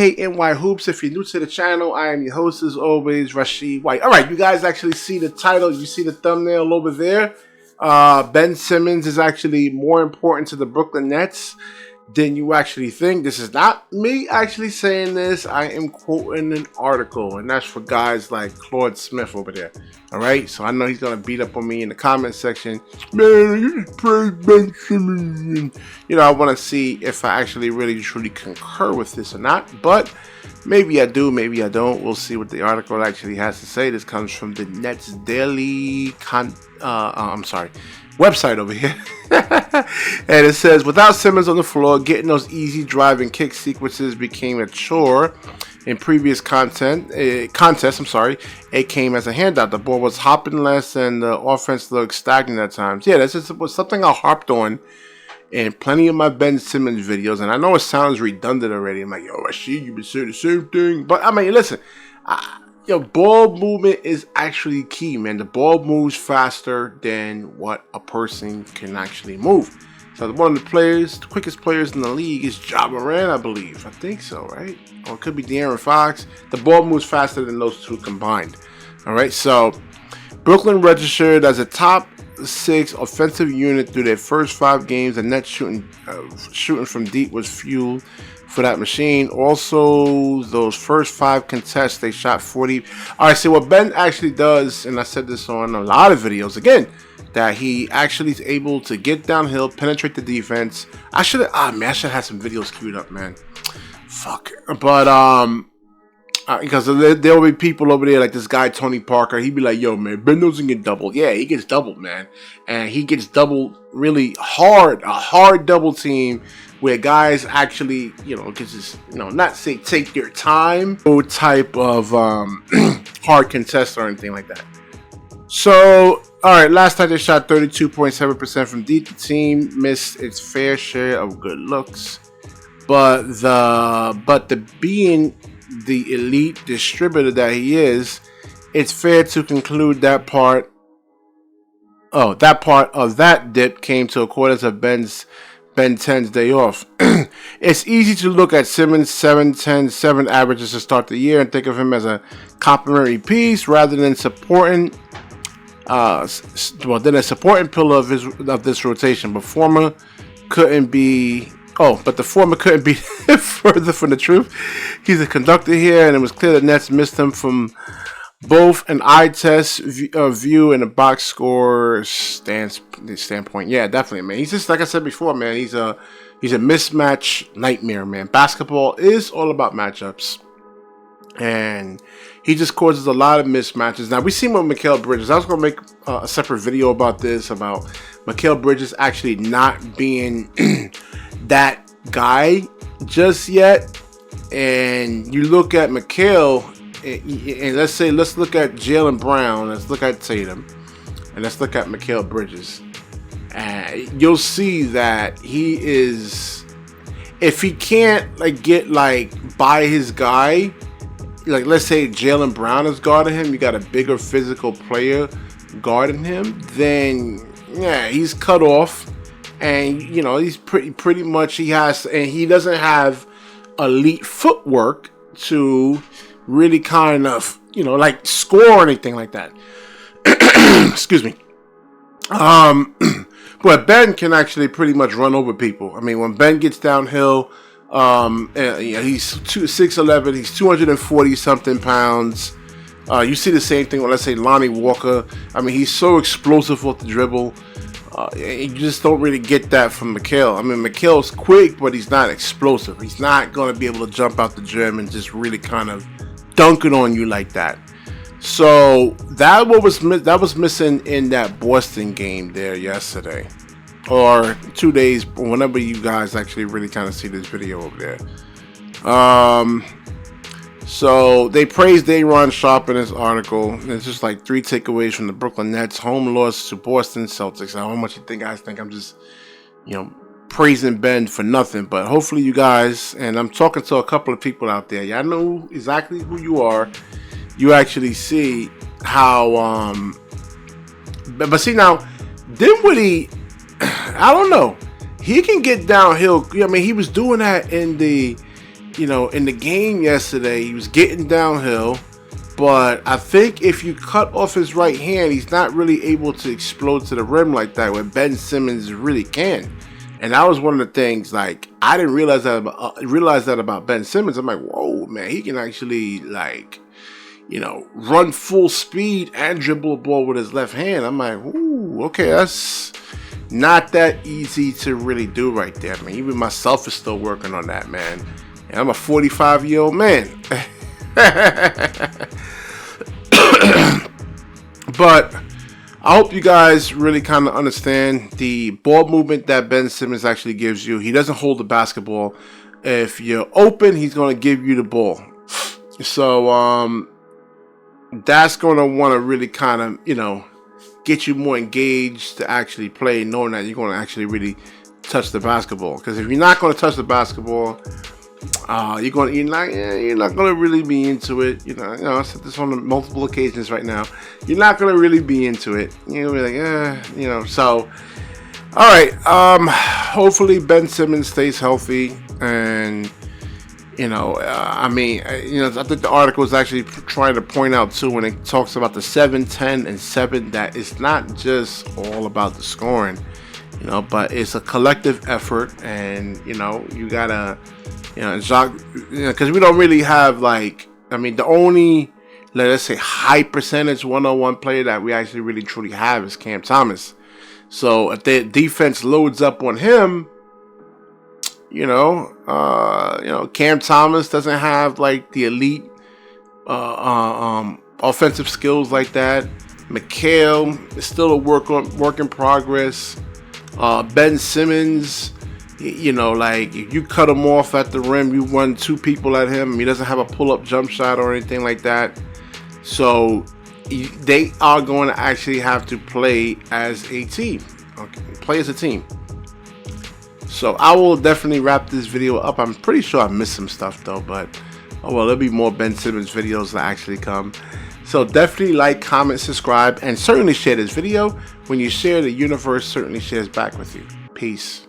Hey NY Hoops, if you're new to the channel, I am your host as always, Rasheed White. Alright, you guys actually see the title, you see the thumbnail over there. Ben Simmons is actually more important to the Brooklyn Nets than you actually think. This is not me actually saying this. I am quoting an article, and that's for guys like Claude Smith over there. Alright, so I know he's going to beat up on me in the comment section. Man, you just praise Ben Simmons. And, I want to see if I actually really truly concur with this or not. But maybe I do, maybe I don't. We'll see what the article actually has to say. This comes from the Nets Daily website over here. And it says, without Simmons on the floor, getting those easy drive and kick sequences became a chore. In previous contests, it came as a handout. The ball was hopping less and the offense looked stagnant at times. Yeah, this was something I harped on in plenty of my Ben Simmons videos. And I know it sounds redundant already. I'm like, yo, Rasheed, you've been saying the same thing. But I mean, listen, ball movement is actually key, man. The ball moves faster than what a person can actually move. So one of the quickest players in the league is Ja Morant, I believe. I think so, right? Or it could be De'Aaron Fox. The ball moves faster than those two combined. All right, so Brooklyn registered as a top 6 offensive unit through their first 5 games. The Nets shooting from deep was fuel for that machine. Also, those first 5 contests, they shot 40. All right, so what Ben actually does, and I said this on a lot of videos, again, that he actually is able to get downhill, penetrate the defense. I should have some videos queued up, man. Fuck. But, because there'll be people over there like this guy, Tony Parker. He'd be like, yo, man, Ben doesn't get doubled. Yeah, he gets doubled, man. And he gets doubled really hard, a hard double team where guys actually, just, not say take their time, no type of hard contest or anything like that. So, all right, last night they shot 32.7% from deep. The team missed its fair share of good looks, but being the elite distributor that he is, it's fair to conclude that part of that dip came to a quarter of Ben 10's day off. It's easy to look at Simmons' 7-10-7 averages to start the year and think of him as a complementary piece rather than supporting a supporting pillar of this rotation. But the former couldn't be further from the truth. He's a conductor here, and it was clear the Nets missed him from both an eye test view and a box score standpoint. Yeah, definitely, man. He's just, like I said before, man. He's a mismatch nightmare, man. Basketball is all about matchups, and he just causes a lot of mismatches. Now, we see him with Mikal Bridges. I was going to make a separate video about this, about Mikal Bridges actually not being that guy just yet. And you look at Mikal, and let's look at Jaylen Brown, let's look at Tatum, and let's look at Mikal Bridges. You'll see that he is, if he can't get by his guy, like let's say Jaylen Brown is guarding him, you got a bigger physical player guarding him, then yeah, he's cut off. And he's pretty much he doesn't have elite footwork to really kind of score or anything like that. Excuse me. But Ben can actually pretty much run over people. I mean, when Ben gets downhill, he's 6'11", he's 240 something pounds. You see the same thing with, let's say, Lonnie Walker. I mean, he's so explosive off the dribble. You just don't really get that from Mikal. I mean, Mikal's quick, but he's not explosive. He's not going to be able to jump out the gym and just really kind of dunk it on you like that. So that was missing in that Boston game there yesterday, or 2 days, whenever you guys actually really kind of see this video over there. So they praised Daron Sharp in this article. It's just like 3 takeaways from the Brooklyn Nets home loss to Boston Celtics. I don't know how much you guys think I'm just, praising Ben for nothing. But hopefully you guys, and I'm talking to a couple of people out there, y'all know exactly who you are. You actually see how, but see now, Dinwiddie, I don't know. He can get downhill. I mean, he was doing that in the in the game yesterday, he was getting downhill, but I think if you cut off his right hand, he's not really able to explode to the rim like that, where Ben Simmons really can. And that was one of the things, like, I didn't realize that about Ben Simmons. I'm like, whoa, man, he can actually, like, run full speed and dribble a ball with his left hand. I'm like, ooh, okay, that's not that easy to really do right there. I mean, even myself is still working on that, man. And I'm a 45-year-old man. But I hope you guys really kind of understand the ball movement that Ben Simmons actually gives you. He doesn't hold the basketball. If you're open, he's going to give you the ball. So that's going to want to really kind of, get you more engaged to actually play, knowing that you're going to actually really touch the basketball. Because if you're not going to touch the basketball, you're not going to really be into it. I said this on multiple occasions right now. You're not going to really be into it. You're going to be like, So, all right. Hopefully Ben Simmons stays healthy, and I think the article is actually trying to point out too, when it talks about the 7, 10, and 7, that it's not just all about the scoring, but it's a collective effort, and you gotta, because we don't really have the only, let's say, high percentage one-on-one player that we actually really truly have is Cam Thomas. So if the defense loads up on him, Cam Thomas doesn't have like the elite offensive skills like that. McHale is still a work in progress. Ben Simmons, if you cut him off at the rim, you run 2 people at him. He doesn't have a pull-up jump shot or anything like that. So they are going to actually have to play as a team. Okay, play as a team. So I will definitely wrap this video up. I'm pretty sure I missed some stuff though, but there'll be more Ben Simmons videos that actually come. So definitely like, comment, subscribe, and certainly share this video. When you share, the universe certainly shares back with you. Peace.